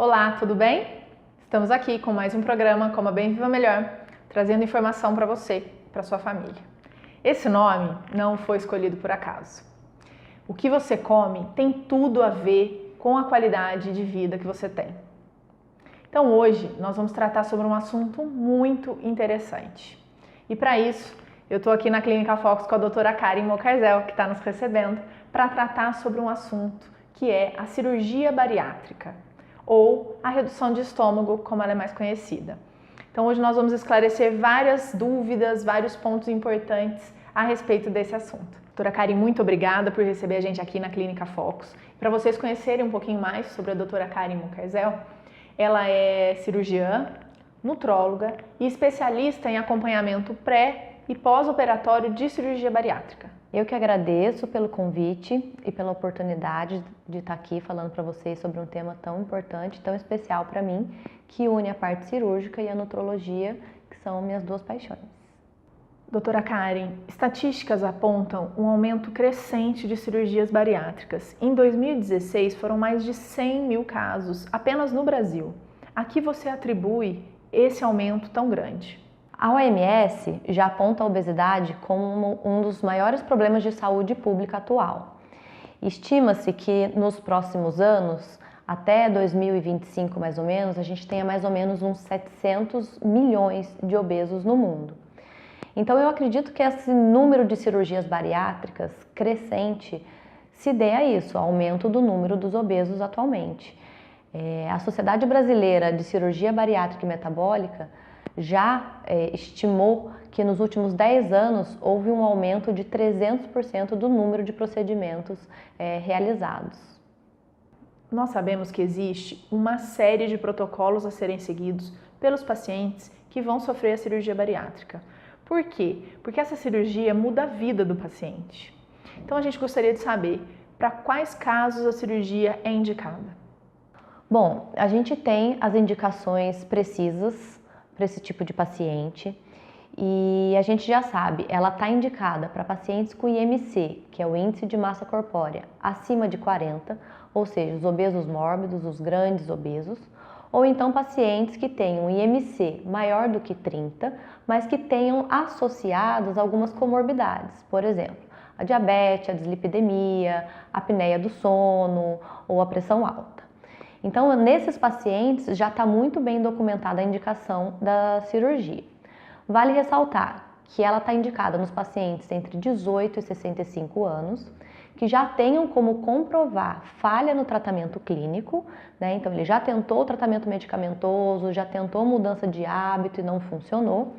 Olá, tudo bem? Estamos aqui com mais um programa Coma Bem, Viva Melhor, trazendo informação para você, para sua família. Esse nome não foi escolhido por acaso. O que você come tem tudo a ver com a qualidade de vida que você tem. Então hoje nós vamos tratar sobre um assunto muito interessante. E para isso, eu estou aqui na Clínica Fox com a doutora Karen Mocarzel, que está nos recebendo, para tratar sobre um assunto que é a cirurgia bariátrica, ou a redução de estômago, como ela é mais conhecida. Então hoje nós vamos esclarecer várias dúvidas, vários pontos importantes a respeito desse assunto. Doutora Karen, muito obrigada por receber a gente aqui na Clínica Fox. Para vocês conhecerem um pouquinho mais sobre a doutora Karen Mocarzel, ela é cirurgiã, nutróloga e especialista em acompanhamento pré e pós-operatório de cirurgia bariátrica. Eu que agradeço pelo convite e pela oportunidade de estar aqui falando para vocês sobre um tema tão importante, tão especial para mim, que une a parte cirúrgica e a nutrologia, que são minhas duas paixões. Doutora Karen, estatísticas apontam um aumento crescente de cirurgias bariátricas. Em 2016 foram mais de 100 mil casos apenas no Brasil. A que você atribui esse aumento tão grande? A OMS já aponta a obesidade como um dos maiores problemas de saúde pública atual. Estima-se que nos próximos anos, até 2025 mais ou menos, a gente tenha mais ou menos uns 700 milhões de obesos no mundo. Então eu acredito que esse número de cirurgias bariátricas crescente se dê a isso, ao aumento do número dos obesos atualmente. A Sociedade Brasileira de Cirurgia Bariátrica e Metabólica já estimou que nos últimos 10 anos houve um aumento de 300% do número de procedimentos realizados. Nós sabemos que existe uma série de protocolos a serem seguidos pelos pacientes que vão sofrer a cirurgia bariátrica. Por quê? Porque essa cirurgia muda a vida do paciente. Então a gente gostaria de saber para quais casos a cirurgia é indicada. Bom, a gente tem as indicações precisas para esse tipo de paciente e a gente já sabe, ela está indicada para pacientes com IMC, que é o índice de massa corpórea, acima de 40, ou seja, os obesos mórbidos, os grandes obesos, ou então pacientes que tenham um IMC maior do que 30, mas que tenham associados algumas comorbidades, por exemplo, a diabetes, a dislipidemia, a apneia do sono ou a pressão alta. Então, nesses pacientes já está muito bem documentada a indicação da cirurgia. Vale ressaltar que ela está indicada nos pacientes entre 18 e 65 anos, que já tenham como comprovar falha no tratamento clínico, né? Então ele já tentou o tratamento medicamentoso, já tentou mudança de hábito e não funcionou,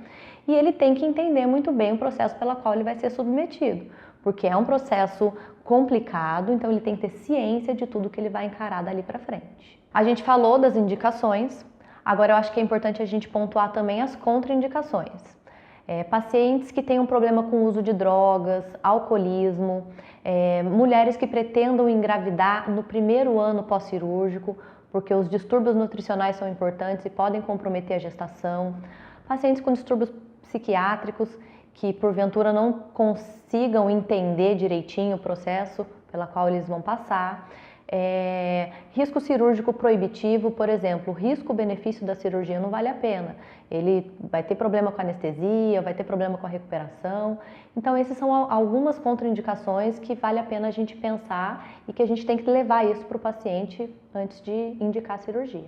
e ele tem que entender muito bem o processo pelo qual ele vai ser submetido, porque é um processo complicado, então ele tem que ter ciência de tudo que ele vai encarar dali para frente. A gente falou das indicações, agora eu acho que é importante a gente pontuar também as contraindicações. Pacientes que tenham problema com o uso de drogas, alcoolismo, mulheres que pretendam engravidar no primeiro ano pós-cirúrgico, porque os distúrbios nutricionais são importantes e podem comprometer a gestação, pacientes com distúrbios psiquiátricos que porventura não consigam entender direitinho o processo pela qual eles vão passar, risco cirúrgico proibitivo, por exemplo, o risco-benefício da cirurgia não vale a pena. Ele vai ter problema com anestesia, vai ter problema com a recuperação. Então, essas são algumas contraindicações que vale a pena a gente pensar e que a gente tem que levar isso para o paciente antes de indicar a cirurgia.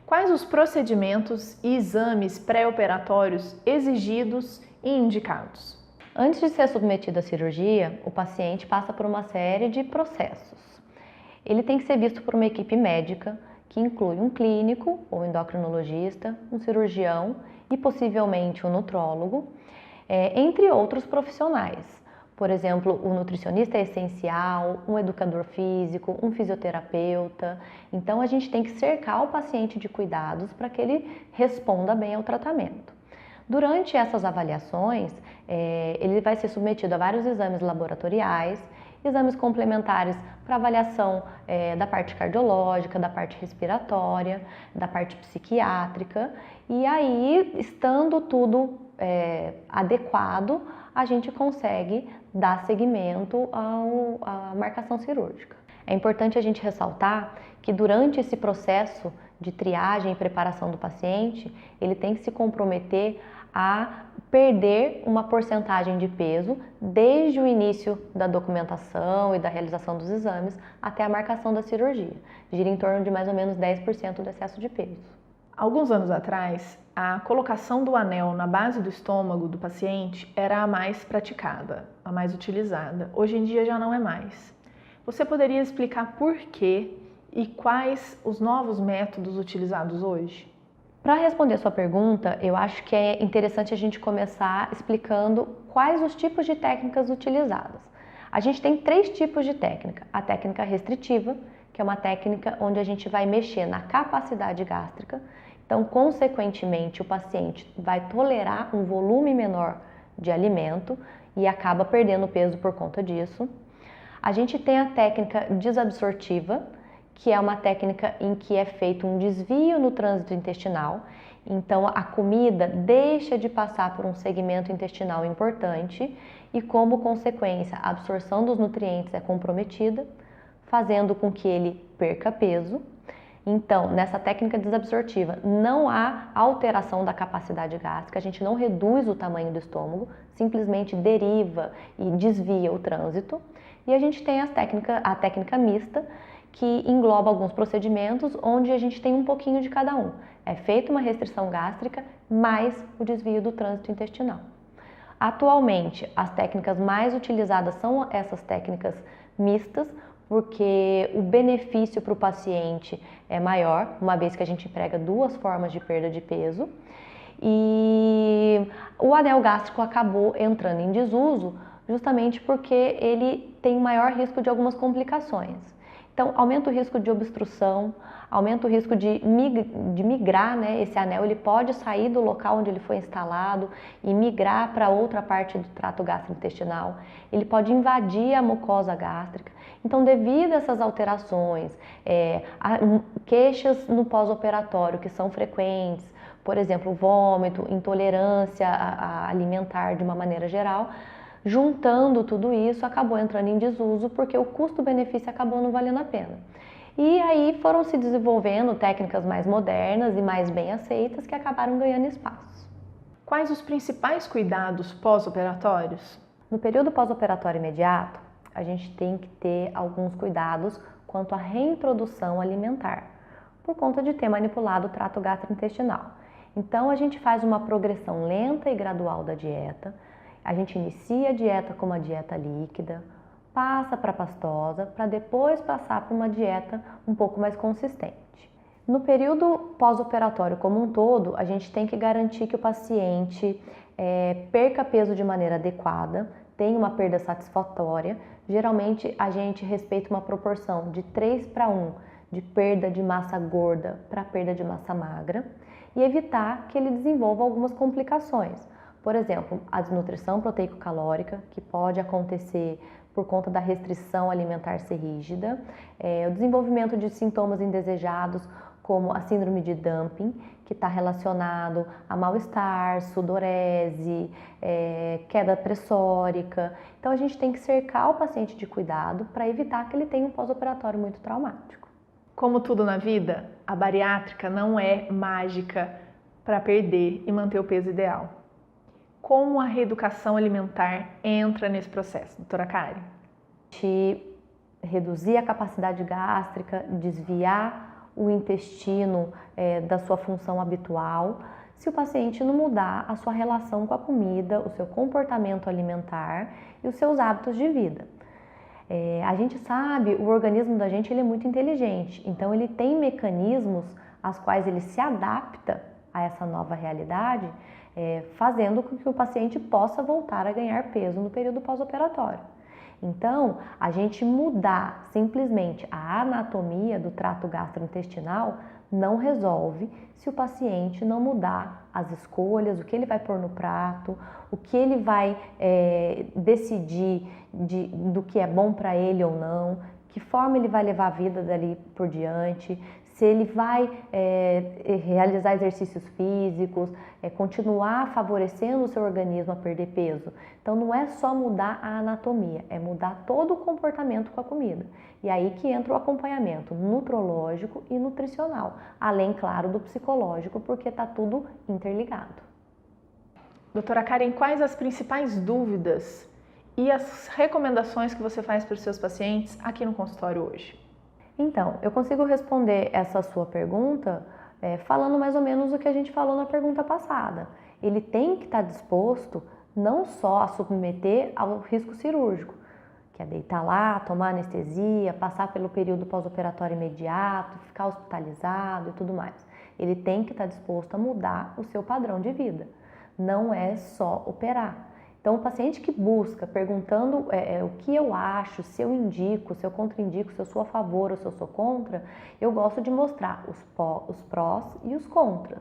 Quais os procedimentos e exames pré-operatórios exigidos e indicados? Antes de ser submetido à cirurgia, o paciente passa por uma série de processos. Ele tem que ser visto por uma equipe médica, que inclui um clínico ou endocrinologista, um cirurgião e possivelmente um nutrólogo, entre outros profissionais. Por exemplo, o nutricionista é essencial, um educador físico, um fisioterapeuta. Então a gente tem que cercar o paciente de cuidados para que ele responda bem ao tratamento. Durante essas avaliações, ele vai ser submetido a vários exames laboratoriais, exames complementares para avaliação da parte cardiológica, da parte respiratória, da parte psiquiátrica, e aí, estando tudo adequado, a gente consegue dar seguimento à marcação cirúrgica. É importante a gente ressaltar que durante esse processo de triagem e preparação do paciente, ele tem que se comprometer a perder uma porcentagem de peso desde o início da documentação e da realização dos exames até a marcação da cirurgia. Gira em torno de mais ou menos 10% do excesso de peso. Alguns anos atrás, a colocação do anel na base do estômago do paciente era a mais praticada, a mais utilizada. Hoje em dia já não é mais. Você poderia explicar por quê e quais os novos métodos utilizados hoje? Para responder a sua pergunta, eu acho que é interessante a gente começar explicando quais os tipos de técnicas utilizadas. A gente tem 3 tipos de técnica. A técnica restritiva, que é uma técnica onde a gente vai mexer na capacidade gástrica. Então, consequentemente, o paciente vai tolerar um volume menor de alimento e acaba perdendo peso por conta disso. A gente tem a técnica desabsortiva, que é uma técnica em que é feito um desvio no trânsito intestinal. Então, a comida deixa de passar por um segmento intestinal importante e, como consequência, a absorção dos nutrientes é comprometida, fazendo com que ele perca peso. Então, nessa técnica desabsortiva, não há alteração da capacidade gástrica, a gente não reduz o tamanho do estômago, simplesmente deriva e desvia o trânsito. E a gente tem a técnica mista, que engloba alguns procedimentos onde a gente tem um pouquinho de cada um. É feita uma restrição gástrica mais o desvio do trânsito intestinal. Atualmente, as técnicas mais utilizadas são essas técnicas mistas, porque o benefício para o paciente é maior, uma vez que a gente emprega 2 formas de perda de peso. E o anel gástrico acabou entrando em desuso justamente porque ele tem maior risco de algumas complicações. Então, aumenta o risco de obstrução, aumenta o risco de migrar, né? Esse anel ele pode sair do local onde ele foi instalado e migrar para outra parte do trato gastrointestinal. Ele pode invadir a mucosa gástrica. Então, devido a essas alterações, queixas no pós-operatório que são frequentes, por exemplo, vômito, intolerância alimentar de uma maneira geral, juntando tudo isso, acabou entrando em desuso porque o custo-benefício acabou não valendo a pena. E aí foram se desenvolvendo técnicas mais modernas e mais bem aceitas que acabaram ganhando espaço. Quais os principais cuidados pós-operatórios? No período pós-operatório imediato, a gente tem que ter alguns cuidados quanto à reintrodução alimentar, por conta de ter manipulado o trato gastrointestinal. Então, a gente faz uma progressão lenta e gradual da dieta. A gente inicia a dieta com uma dieta líquida, passa para pastosa, para depois passar para uma dieta um pouco mais consistente. No período pós-operatório como um todo, a gente tem que garantir que o paciente perca peso de maneira adequada, tenha uma perda satisfatória. Geralmente, a gente respeita uma proporção de 3:1 de perda de massa gorda para perda de massa magra e evitar que ele desenvolva algumas complicações. Por exemplo, a desnutrição proteico-calórica, que pode acontecer por conta da restrição alimentar ser rígida, o desenvolvimento de sintomas indesejados, como a síndrome de dumping, que está relacionado a mal-estar, sudorese, queda pressórica. Então, a gente tem que cercar o paciente de cuidado para evitar que ele tenha um pós-operatório muito traumático. Como tudo na vida, a bariátrica não é mágica para perder e manter o peso ideal. Como a reeducação alimentar entra nesse processo, doutora Karen? Reduzir a capacidade gástrica, desviar o intestino da sua função habitual, se o paciente não mudar a sua relação com a comida, o seu comportamento alimentar e os seus hábitos de vida. A gente sabe, o organismo da gente ele é muito inteligente, então ele tem mecanismos aos quais ele se adapta a essa nova realidade, fazendo com que o paciente possa voltar a ganhar peso no período pós-operatório. Então, a gente mudar simplesmente a anatomia do trato gastrointestinal não resolve se o paciente não mudar as escolhas, o que ele vai pôr no prato, o que ele vai decidir do que é bom para ele ou não, que forma ele vai levar a vida dali por diante, se ele vai realizar exercícios físicos, continuar favorecendo o seu organismo a perder peso. Então não é só mudar a anatomia, é mudar todo o comportamento com a comida. E aí que entra o acompanhamento nutrológico e nutricional, além, claro, do psicológico, porque está tudo interligado. Doutora Karen, quais as principais dúvidas e as recomendações que você faz para os seus pacientes aqui no consultório hoje? Então, eu consigo responder essa sua pergunta falando mais ou menos o que a gente falou na pergunta passada. Ele tem que estar disposto não só a submeter ao risco cirúrgico, que é deitar lá, tomar anestesia, passar pelo período pós-operatório imediato, ficar hospitalizado e tudo mais. Ele tem que estar disposto a mudar o seu padrão de vida. Não é só operar. Então, o paciente que busca perguntando o que eu acho, se eu indico, se eu contraindico, se eu sou a favor ou se eu sou contra, eu gosto de mostrar os prós e os contras,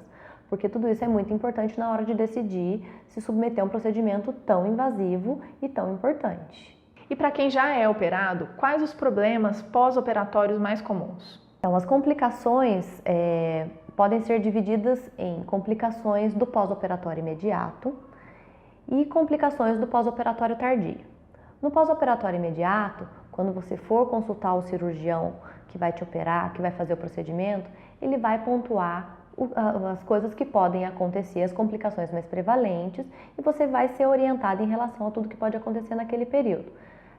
porque tudo isso é muito importante na hora de decidir se submeter a um procedimento tão invasivo e tão importante. E para quem já é operado, quais os problemas pós-operatórios mais comuns? Então, as complicações podem ser divididas em complicações do pós-operatório imediato e complicações do pós-operatório tardio. No pós-operatório imediato, quando você for consultar o cirurgião que vai te operar, que vai fazer o procedimento, ele vai pontuar as coisas que podem acontecer, as complicações mais prevalentes, e você vai ser orientado em relação a tudo que pode acontecer naquele período,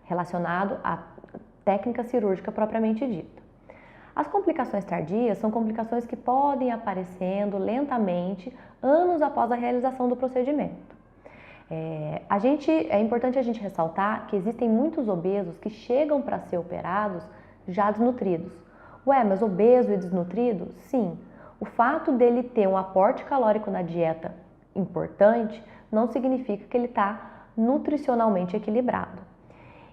relacionado à técnica cirúrgica propriamente dita. As complicações tardias são complicações que podem aparecendo lentamente anos após a realização do procedimento. É importante a gente ressaltar que existem muitos obesos que chegam para ser operados já desnutridos. Ué, mas obeso e desnutrido? Sim. O fato dele ter um aporte calórico na dieta importante não significa que ele está nutricionalmente equilibrado.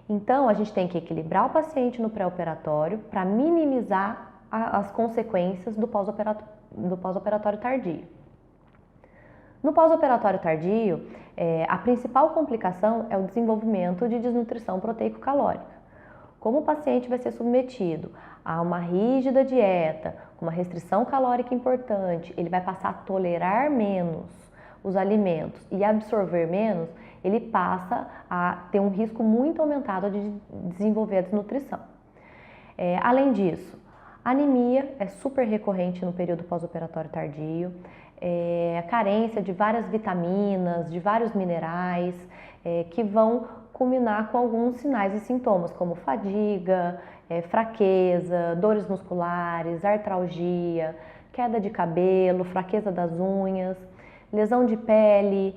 Então, a gente tem que equilibrar o paciente no pré-operatório para minimizar as consequências do pós-operatório tardio. No pós-operatório tardio, a principal complicação é o desenvolvimento de desnutrição proteico-calórica. Como o paciente vai ser submetido a uma rígida dieta, com uma restrição calórica importante, ele vai passar a tolerar menos os alimentos e absorver menos, ele passa a ter um risco muito aumentado de desenvolver a desnutrição. Além disso, a anemia é super recorrente no período pós-operatório tardio, a carência de várias vitaminas, de vários minerais, que vão culminar com alguns sinais e sintomas, como fadiga, fraqueza, dores musculares, artralgia, queda de cabelo, fraqueza das unhas, lesão de pele,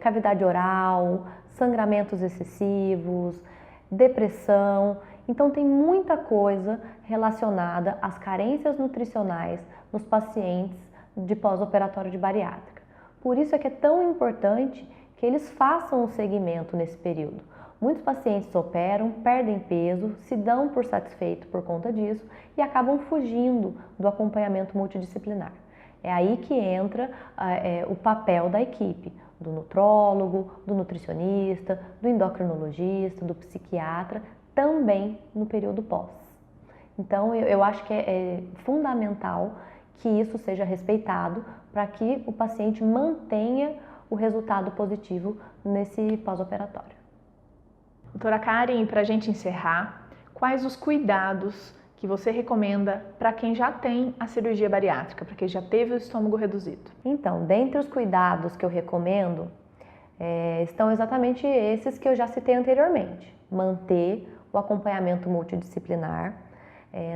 cavidade oral, sangramentos excessivos, depressão. Então tem muita coisa relacionada às carências nutricionais nos pacientes de pós-operatório de bariátrica. Por isso é que é tão importante que eles façam o segmento nesse período. Muitos pacientes operam, perdem peso, se dão por satisfeitos por conta disso e acabam fugindo do acompanhamento multidisciplinar. É aí que entra o papel da equipe, do nutrólogo, do nutricionista, do endocrinologista, do psiquiatra, também no período pós. Então, eu acho que é fundamental que isso seja respeitado para que o paciente mantenha o resultado positivo nesse pós-operatório. Doutora Karen, para a gente encerrar, quais os cuidados que você recomenda para quem já tem a cirurgia bariátrica, para quem já teve o estômago reduzido? Então, dentre os cuidados que eu recomendo, estão exatamente esses que eu já citei anteriormente. Manter o acompanhamento multidisciplinar.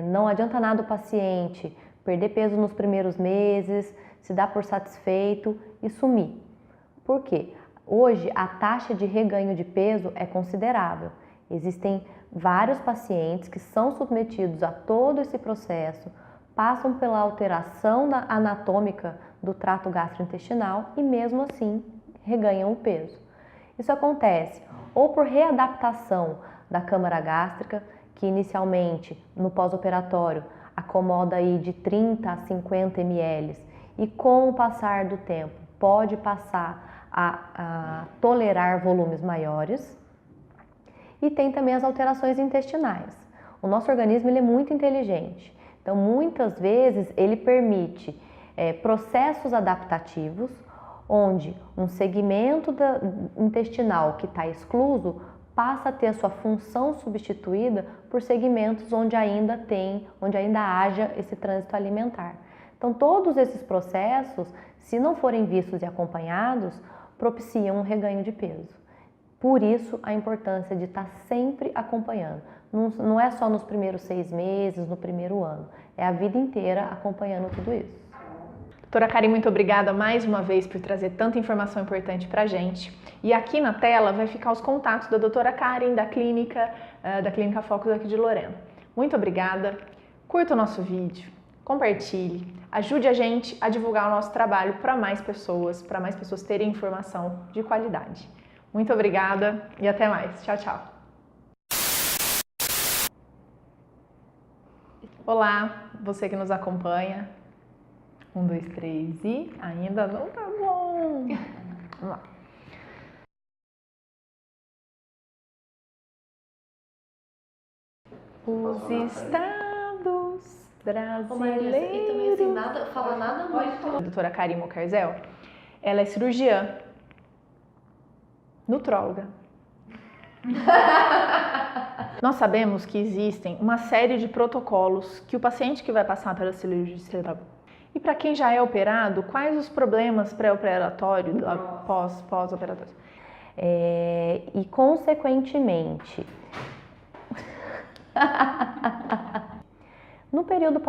Não adianta nada o paciente perder peso nos primeiros meses, se dar por satisfeito e sumir. Por quê? Hoje a taxa de reganho de peso é considerável. Existem vários pacientes que são submetidos a todo esse processo, passam pela alteração anatômica do trato gastrointestinal e mesmo assim reganham o peso. Isso acontece ou por readaptação da câmara gástrica, que inicialmente no pós-operatório acomoda aí de 30 a 50 ml e com o passar do tempo pode passar a tolerar volumes maiores. E tem também as alterações intestinais. O nosso organismo ele é muito inteligente. Então, muitas vezes, ele permite processos adaptativos, onde um segmento intestinal que está excluso passa a ter a sua função substituída por segmentos onde ainda haja esse trânsito alimentar. Então, todos esses processos, se não forem vistos e acompanhados, propiciam um reganho de peso. Por isso, a importância de estar sempre acompanhando. Não é só nos primeiros 6 meses, no primeiro ano, é a vida inteira acompanhando tudo isso. Doutora Karen, muito obrigada mais uma vez por trazer tanta informação importante pra gente. E aqui na tela vai ficar os contatos da doutora Karen, da Clínica Focus aqui de Lorena. Muito obrigada, curta o nosso vídeo, compartilhe, ajude a gente a divulgar o nosso trabalho para mais pessoas terem informação de qualidade. Muito obrigada e até mais. Tchau, tchau. Olá, você que nos acompanha. 1, 2, 3 e ainda não tá bom. Vamos lá. Os estados brasileiros. E também assim, fala nada muito. A doutora Karen Mocarzel, ela é cirurgiã, nutróloga. Nós sabemos que existem uma série de protocolos que o paciente que vai passar pela cirurgia cerebral. E para quem já é operado, quais os problemas pré-operatórios, pós-operatórios? E consequentemente, no período